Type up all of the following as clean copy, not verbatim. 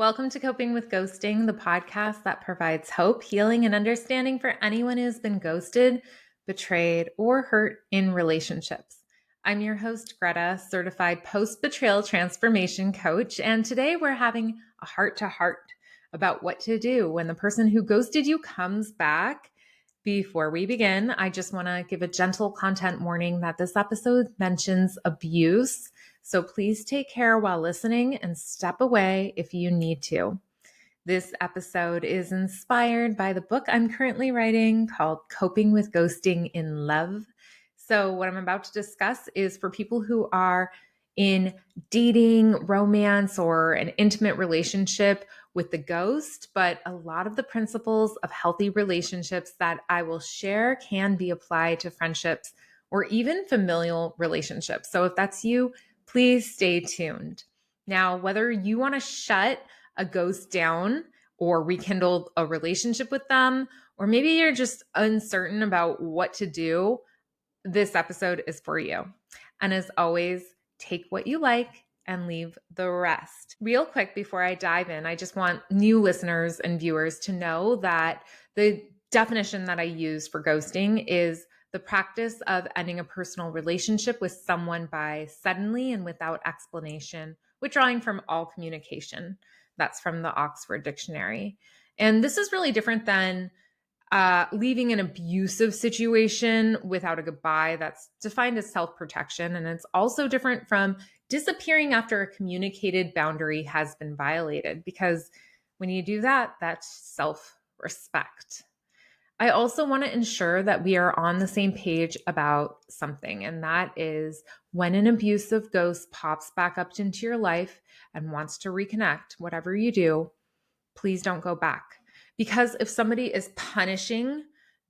Welcome to Coping with Ghosting, the podcast that provides hope, healing, and understanding for anyone who's been ghosted, betrayed, or hurt in relationships. I'm your host, Gretta, certified Post Betrayal Transformation Coach, and today we're having a heart-to-heart about what to do when the person who ghosted you comes back. Before we begin, I just want to give a gentle content warning that this episode mentions abuse. So please take care while listening and step away if you need to. This episode is inspired by the book I'm currently writing called Coping with Ghosting in Love. So what I'm about to discuss is for people who are in dating, romance, or an intimate relationship with the ghost, but a lot of the principles of healthy relationships that I will share can be applied to friendships or even familial relationships. So if that's you, please stay tuned. Now, whether you want to shut a ghost down or rekindle a relationship with them, or maybe you're just uncertain about what to do, this episode is for you. And as always, take what you like and leave the rest. Real quick before I dive in, I just want new listeners and viewers to know that the definition that I use for ghosting is the practice of ending a personal relationship with someone by suddenly and without explanation, withdrawing from all communication. That's from the Oxford Dictionary. And this is really different than leaving an abusive situation without a goodbye. That's defined as self-protection. And it's also different from disappearing after a communicated boundary has been violated, because when you do that, that's self-respect. I also want to ensure that we are on the same page about something, and that is when an abusive ghost pops back up into your life and wants to reconnect, whatever you do, please don't go back. Because if somebody is punishing,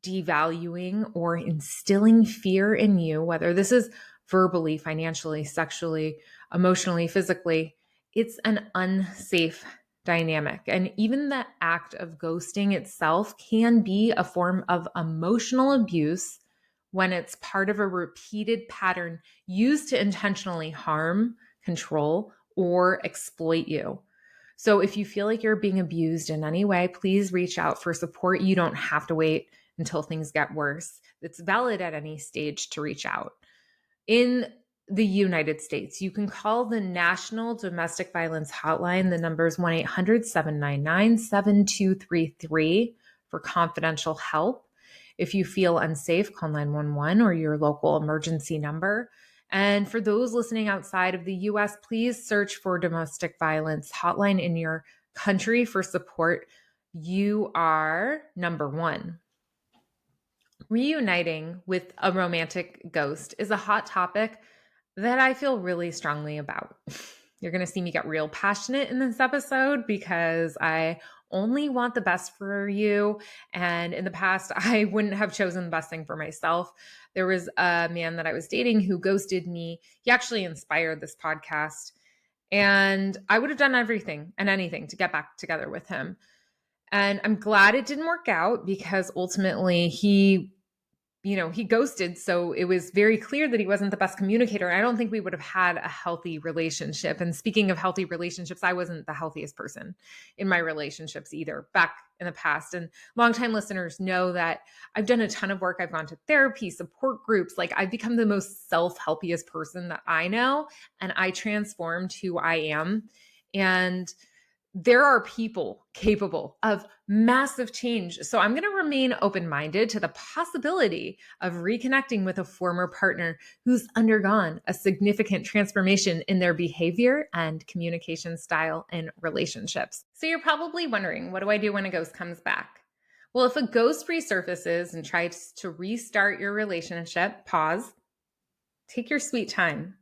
devaluing, or instilling fear in you, whether this is verbally, financially, sexually, emotionally, physically, it's an unsafe dynamic. And even the act of ghosting itself can be a form of emotional abuse when it's part of a repeated pattern used to intentionally harm, control, or exploit you. So if you feel like you're being abused in any way, please reach out for support. You don't have to wait until things get worse. It's valid at any stage to reach out. In the United States, you can call the National Domestic Violence Hotline. The number is 1-800-799-7233 for confidential help. If you feel unsafe, call 911 or your local emergency number. And for those listening outside of the US, please search for domestic violence hotline in your country for support. You are number one. Reuniting with a romantic ghost is a hot topic that I feel really strongly about. You're going to see me get real passionate in this episode because I only want the best for you. And in the past, I wouldn't have chosen the best thing for myself. There was a man that I was dating who ghosted me. He actually inspired this podcast. And I would have done everything and anything to get back together with him. And I'm glad it didn't work out because ultimately he ghosted. So it was very clear that he wasn't the best communicator. I don't think we would have had a healthy relationship. And speaking of healthy relationships, I wasn't the healthiest person in my relationships either back in the past. And longtime listeners know that I've done a ton of work. I've gone to therapy, support groups. Like I've become the most self-helpiest person that I know. And I transformed who I am. And there are people capable of massive change. So I'm going to remain open-minded to the possibility of reconnecting with a former partner who's undergone a significant transformation in their behavior and communication style in relationships. So you're probably wondering, what do I do when a ghost comes back? Well, if a ghost resurfaces and tries to restart your relationship, pause, take your sweet time,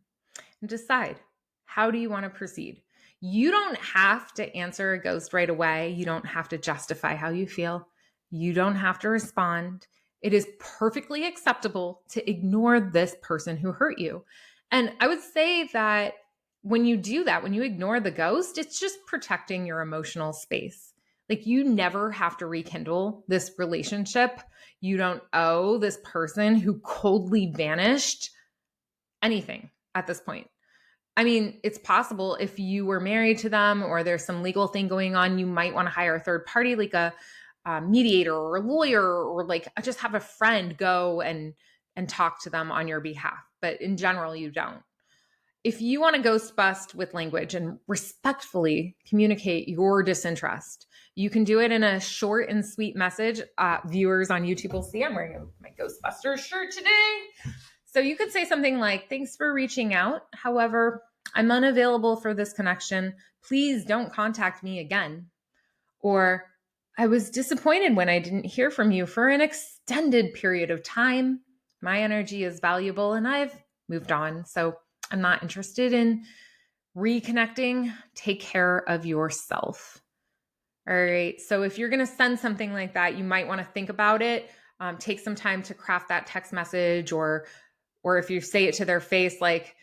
and decide, how do you want to proceed? You don't have to answer a ghost right away. You don't have to justify how you feel. You don't have to respond. It is perfectly acceptable to ignore this person who hurt you. And I would say that when you do that, when you ignore the ghost, it's just protecting your emotional space. Like you never have to rekindle this relationship. You don't owe this person who coldly vanished anything at this point. I mean, it's possible if you were married to them or there's some legal thing going on, you might want to hire a third party, like a mediator or a lawyer, or like just have a friend go and talk to them on your behalf. But in general, you don't. If you want to ghost bust with language and respectfully communicate your disinterest, you can do it in a short and sweet message. Viewers on YouTube will see I'm wearing my Ghostbusters shirt today. So you could say something like, "Thanks for reaching out. However, I'm unavailable for this connection. Please don't contact me again." Or, "I was disappointed when I didn't hear from you for an extended period of time. My energy is valuable and I've moved on. So I'm not interested in reconnecting. Take care of yourself." All right. So if you're going to send something like that, you might want to think about it. Take some time to craft that text message, or if you say it to their face, like,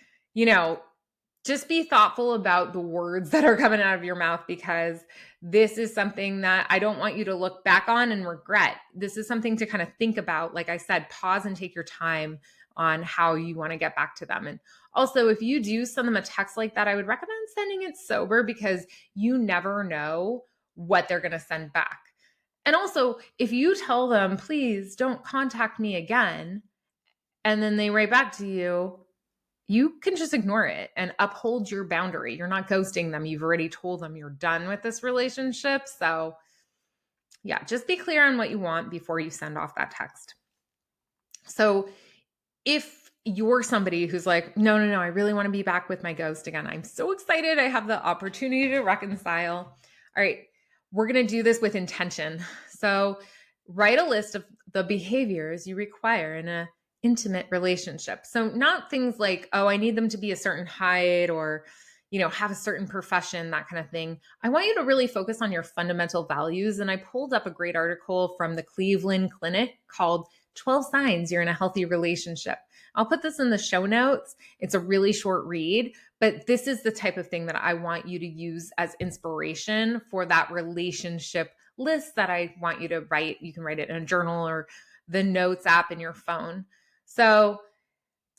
just be thoughtful about the words that are coming out of your mouth, because this is something that I don't want you to look back on and regret. This is something to kind of think about. Like I said, pause and take your time on how you want to get back to them. And also, if you do send them a text like that, I would recommend sending it sober, because you never know what they're going to send back. And also, if you tell them, "Please don't contact me again," and then they write back to you, you can just ignore it and uphold your boundary. You're not ghosting them. You've already told them you're done with this relationship. So yeah, just be clear on what you want before you send off that text. So if you're somebody who's like, no, I really want to be back with my ghost again. I'm so excited. I have the opportunity to reconcile. All right, we're going to do this with intention. So write a list of the behaviors you require in a intimate relationship. So not things like, oh, I need them to be a certain height, or, have a certain profession, that kind of thing. I want you to really focus on your fundamental values. And I pulled up a great article from the Cleveland Clinic called 12 Signs You're in a Healthy Relationship. I'll put this in the show notes. It's a really short read, but this is the type of thing that I want you to use as inspiration for that relationship list that I want you to write. You can write it in a journal or the notes app in your phone. So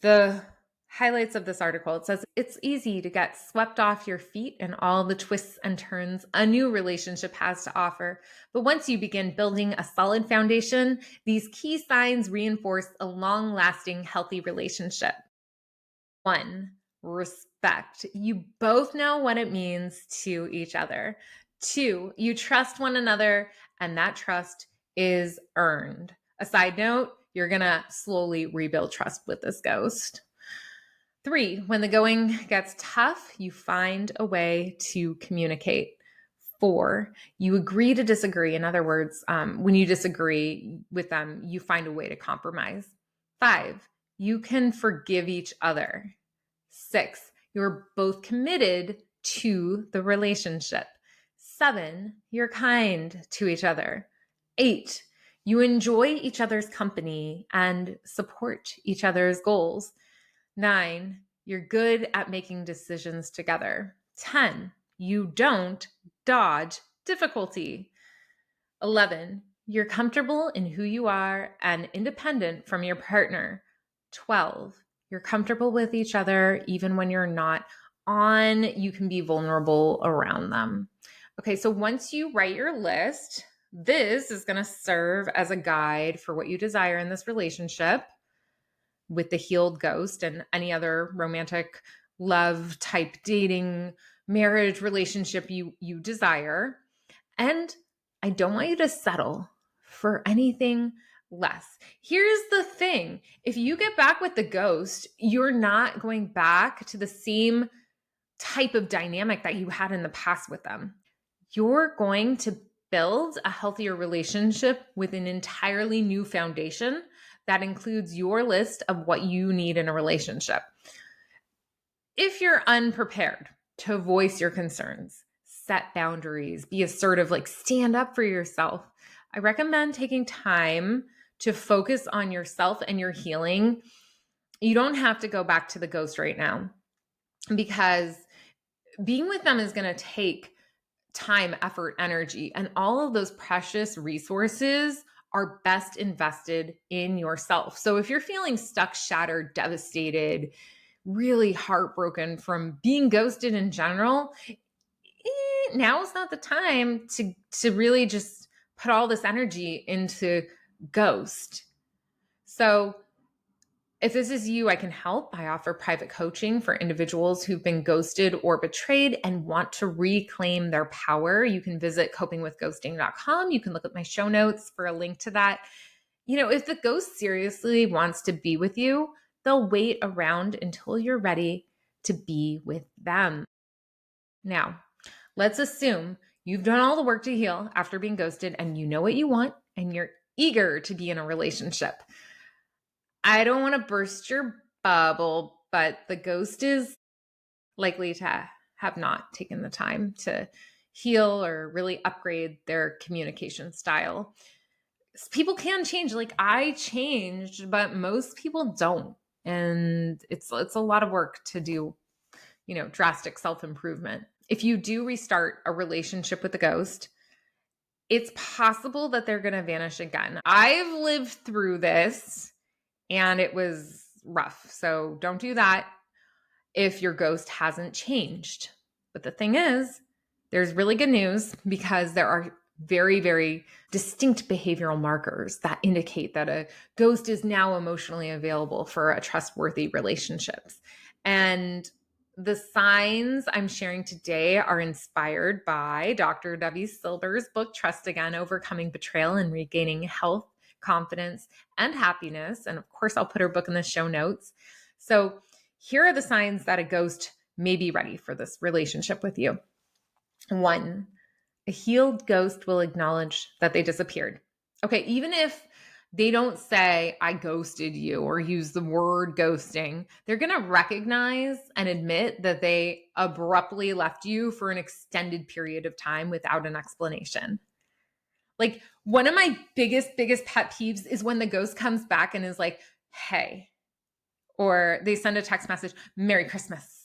the highlights of this article, it says, it's easy to get swept off your feet in all the twists and turns a new relationship has to offer. But once you begin building a solid foundation, these key signs reinforce a long-lasting, healthy relationship. 1, respect. You both know what it means to each other. 2, you trust one another, and that trust is earned. A side note, you're going to slowly rebuild trust with this ghost. 3, when the going gets tough, you find a way to communicate. 4, you agree to disagree. In other words, when you disagree with them, you find a way to compromise. 5, you can forgive each other. 6, you're both committed to the relationship. 7, you're kind to each other. 8, you enjoy each other's company and support each other's goals. 9, you're good at making decisions together. 10, you don't dodge difficulty. 11, you're comfortable in who you are and independent from your partner. 12, you're comfortable with each other even when you're not on. You can be vulnerable around them. Okay, so once you write your list, this is going to serve as a guide for what you desire in this relationship with the healed ghost and any other romantic love type dating marriage relationship you desire. And I don't want you to settle for anything less. Here's the thing. If you get back with the ghost, you're not going back to the same type of dynamic that you had in the past with them. You're going to build a healthier relationship with an entirely new foundation that includes your list of what you need in a relationship. If you're unprepared to voice your concerns, set boundaries, be assertive, like stand up for yourself, I recommend taking time to focus on yourself and your healing. You don't have to go back to the ghost right now, because being with them is going to take time, effort, energy, and all of those precious resources are best invested in yourself. So if you're feeling stuck, shattered, devastated, really heartbroken from being ghosted in general, now is not the time to really just put all this energy into ghost. So if this is you, I can help. I offer private coaching for individuals who've been ghosted or betrayed and want to reclaim their power. You can visit copingwithghosting.com. You can look at my show notes for a link to that. If the ghost seriously wants to be with you, they'll wait around until you're ready to be with them. Now, let's assume you've done all the work to heal after being ghosted and you know what you want and you're eager to be in a relationship. I don't want to burst your bubble, but the ghost is likely to have not taken the time to heal or really upgrade their communication style. People can change. Like I changed, but most people don't. And it's a lot of work to do, drastic self-improvement. If you do restart a relationship with a ghost, it's possible that they're going to vanish again. I've lived through this and it was rough. So don't do that if your ghost hasn't changed. But the thing is, there's really good news because there are very, very distinct behavioral markers that indicate that a ghost is now emotionally available for a trustworthy relationships. And the signs I'm sharing today are inspired by Dr. Debbie Silber's book, Trust Again, Overcoming Betrayal and Regaining Health, Confidence, and Happiness. And of course, I'll put her book in the show notes. So here are the signs that a ghost may be ready for this relationship with you. 1, a healed ghost will acknowledge that they disappeared. Okay, even if they don't say, I ghosted you, or use the word ghosting, they're going to recognize and admit that they abruptly left you for an extended period of time without an explanation. Like one of my biggest pet peeves is when the ghost comes back and is like, hey, or they send a text message, Merry Christmas.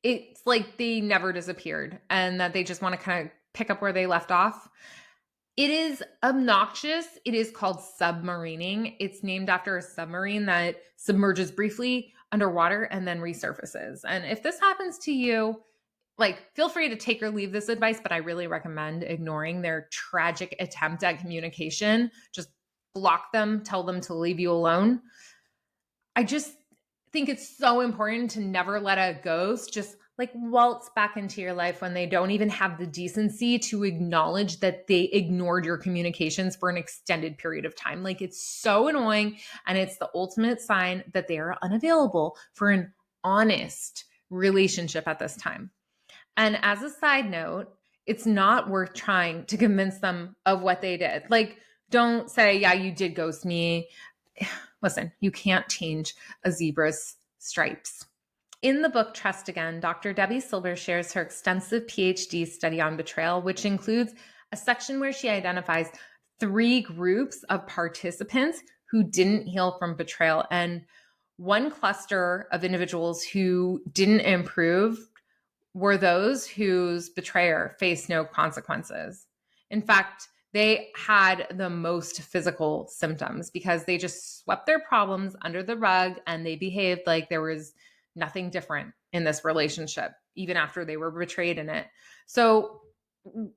It's like they never disappeared and that they just want to kind of pick up where they left off. It is obnoxious. It is called submarining. It's named after a submarine that submerges briefly underwater and then resurfaces. And if this happens to you, feel free to take or leave this advice, but I really recommend ignoring their tragic attempt at communication. Just block them, tell them to leave you alone. I just think it's so important to never let a ghost just waltz back into your life when they don't even have the decency to acknowledge that they ignored your communications for an extended period of time. It's so annoying. And it's the ultimate sign that they are unavailable for an honest relationship at this time. And as a side note, it's not worth trying to convince them of what they did. Don't say, yeah, you did ghost me. Listen, you can't change a zebra's stripes. In the book, Trust Again, Dr. Debbie Silber shares her extensive PhD study on betrayal, which includes a section where she identifies 3 groups of participants who didn't heal from betrayal. And one cluster of individuals who didn't improve were those whose betrayer faced no consequences. In fact, they had the most physical symptoms because they just swept their problems under the rug and they behaved like there was nothing different in this relationship, even after they were betrayed in it. So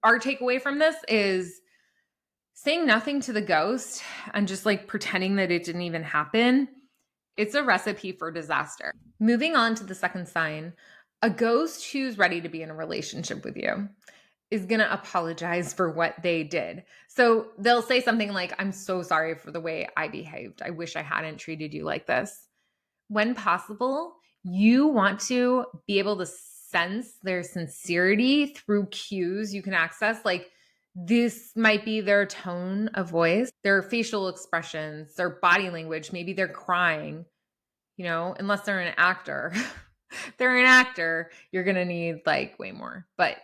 our takeaway from this is saying nothing to the ghost and just pretending that it didn't even happen. It's a recipe for disaster. Moving on to the second sign, a ghost who's ready to be in a relationship with you is going to apologize for what they did. So they'll say something like, I'm so sorry for the way I behaved. I wish I hadn't treated you like this. When possible, you want to be able to sense their sincerity through cues you can access. This might be their tone of voice, their facial expressions, their body language. Maybe they're crying, unless they're an actor. If they're an actor, you're going to need way more. But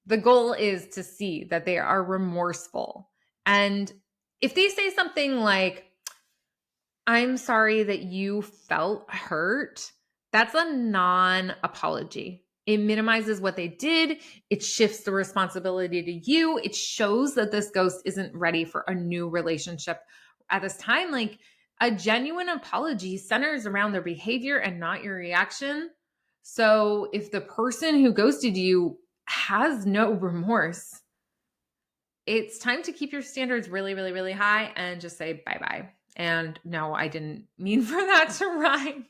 the goal is to see that they are remorseful. And if they say something like, I'm sorry that you felt hurt, that's a non-apology. It minimizes what they did. It shifts the responsibility to you. It shows that this ghost isn't ready for a new relationship at this time. A genuine apology centers around their behavior and not your reaction. So if the person who ghosted you has no remorse, it's time to keep your standards really, really, really high and just say bye-bye. And no, I didn't mean for that to rhyme.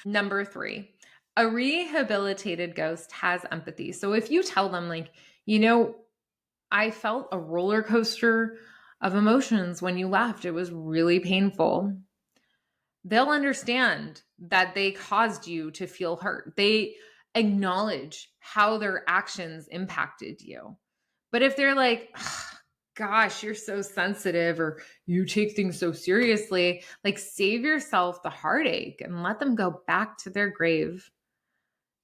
Number 3, a rehabilitated ghost has empathy. So if you tell them like, I felt a roller coaster of emotions when you left, it was really painful. They'll understand that they caused you to feel hurt. They acknowledge how their actions impacted you. But if they're like, gosh, you're so sensitive, or you take things so seriously, like save yourself the heartache and let them go back to their grave.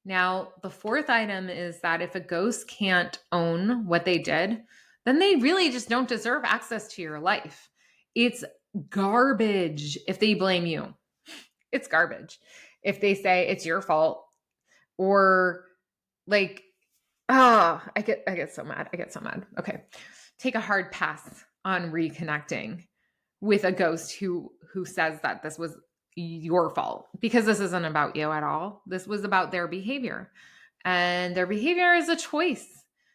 Now, the 4th item is that if a ghost can't own what they did, then they really just don't deserve access to your life. It's garbage if they blame you. It's garbage if they say it's your fault, or like, I get so mad. I get so mad. Okay. Take a hard pass on reconnecting with a ghost who says that this was your fault, because this isn't about you at all. This was about their behavior, and their behavior is a choice.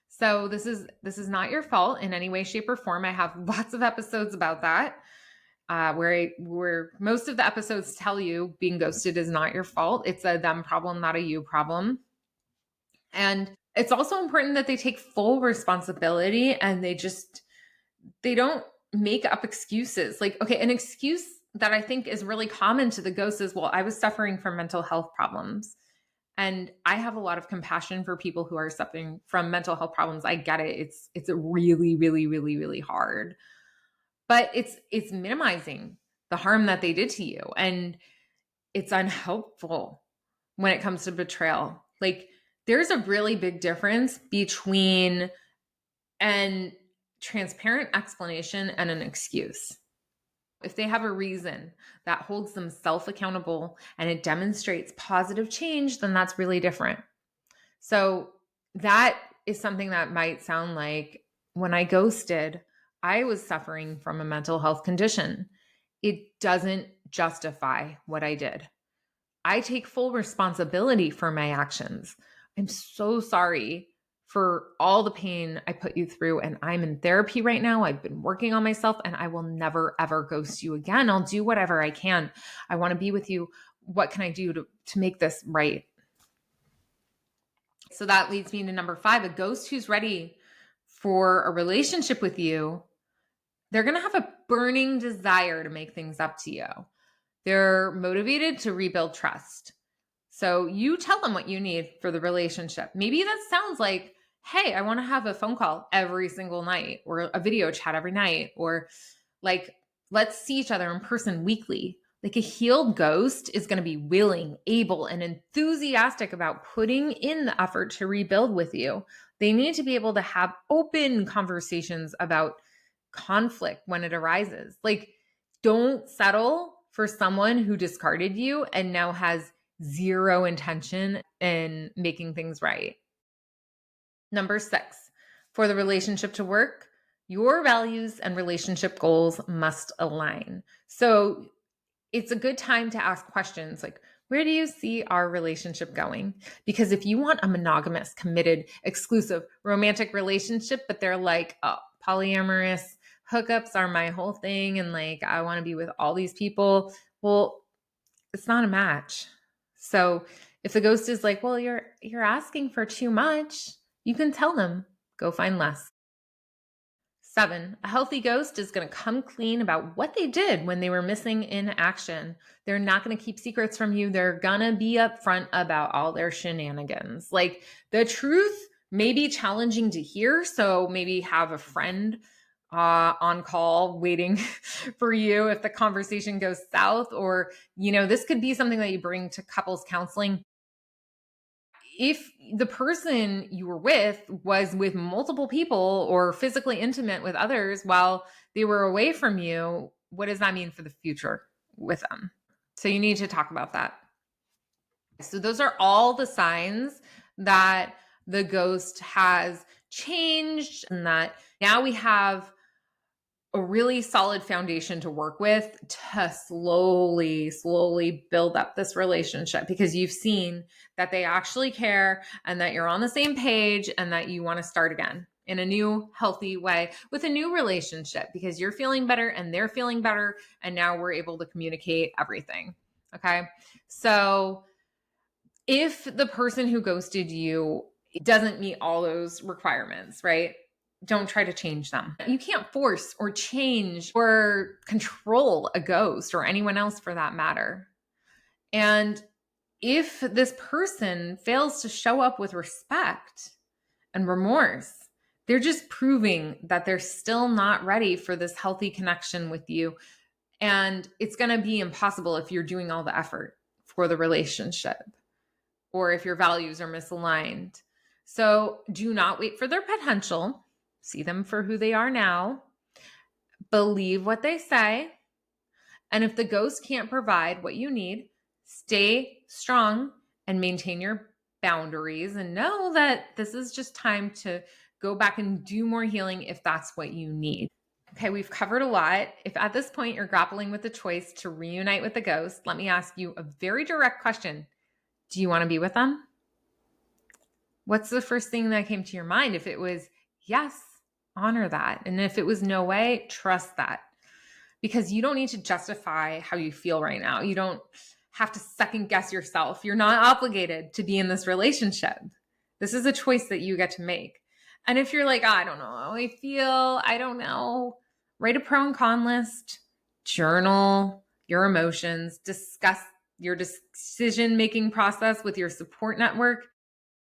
So this is not your fault in any way, shape, or form. I have lots of episodes about that, where most of the episodes tell you being ghosted is not your fault. It's a them problem, not a you problem. And it's also important that they take full responsibility, and they don't make up excuses. Like, okay, an excuse that I think is really common to the ghosts is, well, I was suffering from mental health problems. And I have a lot of compassion for people who are suffering from mental health problems. I get it. It's really, really, really, really hard. But it's minimizing the harm that they did to you. And it's unhelpful when it comes to betrayal. Like, there's a really big difference between an transparent explanation and an excuse. If they have a reason that holds them self-accountable and it demonstrates positive change, then that's really different. So that is something that might sound like, when I ghosted, I was suffering from a mental health condition. It doesn't justify what I did. I take full responsibility for my actions. I'm so sorry for all the pain I put you through. And I'm in therapy right now. I've been working on myself, and I will never, ever ghost you again. I'll do whatever I can. I want to be with you. What can I do to make this right? So that leads me to number 5, a ghost who's ready for a relationship with you. They're going to have a burning desire to make things up to you. They're motivated to rebuild trust. So you tell them what you need for the relationship. Maybe that sounds like, hey, I want to have a phone call every single night, or a video chat every night, or like, let's see each other in person weekly. Like, a healed ghost is going to be willing, able, and enthusiastic about putting in the effort to rebuild with you. They need to be able to have open conversations about conflict when it arises. Like, don't settle for someone who discarded you and now has zero intention in making things right. Number 6, for the relationship to work, your values and relationship goals must align. So it's a good time to ask questions like, where do you see our relationship going? Because if you want a monogamous, committed, exclusive, romantic relationship, but they're like, oh, polyamorous hookups are my whole thing, and like, I want to be with all these people, well, it's not a match. So if the ghost is like, well, you're asking for too much, you can tell them, go find less. 7, a healthy ghost is going to come clean about what they did when they were missing in action. They're not going to keep secrets from you. They're going to be upfront about all their shenanigans. Like, the truth may be challenging to hear, so maybe have a friend on call waiting for you if the conversation goes south. Or, this could be something that you bring to couples counseling. If the person you were with was with multiple people or physically intimate with others while they were away from you, what does that mean for the future with them? So you need to talk about that. So those are all the signs that the ghost has changed, and that now we have a really solid foundation to work with to slowly build up this relationship, because you've seen that they actually care and that you're on the same page and that you want to start again in a new healthy way with a new relationship, because you're feeling better and they're feeling better. And now we're able to communicate everything. Okay. So if the person who ghosted you doesn't meet all those requirements, right? Don't try to change them. You can't force or change or control a ghost or anyone else for that matter. And if this person fails to show up with respect and remorse, they're just proving that they're still not ready for this healthy connection with you. And it's going to be impossible if you're doing all the effort for the relationship or if your values are misaligned. So do not wait for their potential. See them for who they are now. Believe what they say. And if the ghost can't provide what you need, stay strong and maintain your boundaries, and know that this is just time to go back and do more healing if that's what you need. Okay, we've covered a lot. If at this point you're grappling with the choice to reunite with the ghost, let me ask you a very direct question. Do you want to be with them? What's the first thing that came to your mind? If it was yes, honor that. And if it was no way, trust that. Because you don't need to justify how you feel right now. You don't have to second guess yourself. You're not obligated to be in this relationship. This is a choice that you get to make. And if you're like, I don't know how I feel, I don't know, write a pro and con list, journal your emotions, discuss your decision-making process with your support network.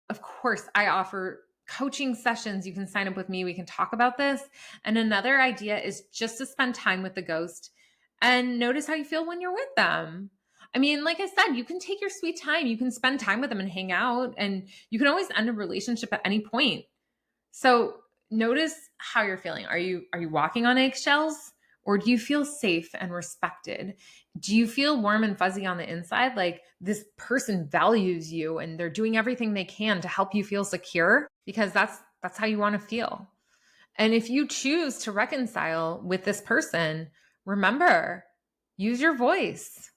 Of course, I offer coaching sessions. You can sign up with me. We can talk about this. And another idea is just to spend time with the ghost and notice how you feel when you're with them. I mean, like I said, you can take your sweet time. You can spend time with them and hang out, and you can always end a relationship at any point. So notice how you're feeling. Are you walking on eggshells, or do you feel safe and respected? Do you feel warm and fuzzy on the inside? Like this person values you and they're doing everything they can to help you feel secure, because that's how you want to feel. And if you choose to reconcile with this person, remember, use your voice.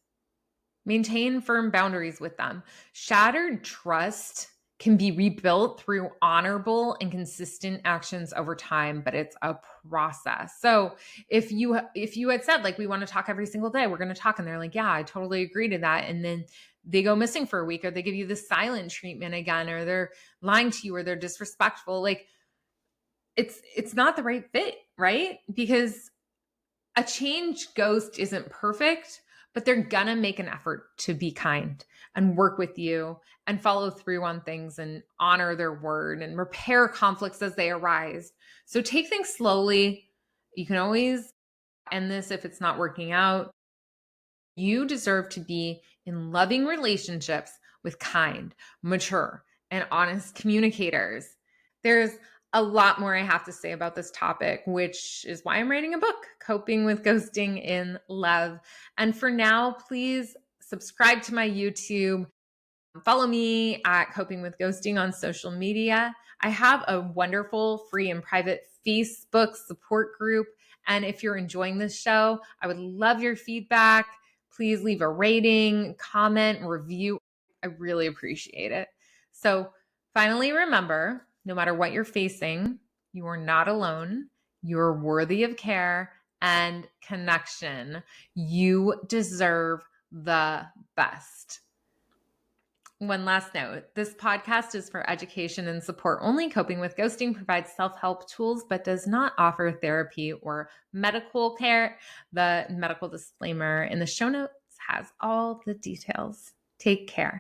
Maintain firm boundaries with them. Shattered trust can be rebuilt through honorable and consistent actions over time, but it's a process. So if you had said, like, we want to talk every single day, we're going to talk, and they're like, yeah, I totally agree to that, and then they go missing for a week, or they give you the silent treatment again, or they're lying to you, or they're disrespectful, like it's not the right fit, right? Because a changed ghost isn't perfect, but they're gonna make an effort to be kind and work with you and follow through on things and honor their word and repair conflicts as they arise. So take things slowly. You can always end this if it's not working out. You deserve to be in loving relationships with kind, mature, and honest communicators. There's a lot more I have to say about this topic, which is why I'm writing a book, Coping with Ghosting in Love. And for now, please subscribe to my YouTube. Follow me at Coping with Ghosting on social media. I have a wonderful free and private Facebook support group. And if you're enjoying this show, I would love your feedback. Please leave a rating, comment, review. I really appreciate it. So finally, remember, no matter what you're facing, you are not alone. You're worthy of care and connection. You deserve the best. One last note, this podcast is for education and support only. Coping with Ghosting provides self-help tools, but does not offer therapy or medical care. The medical disclaimer in the show notes has all the details. Take care.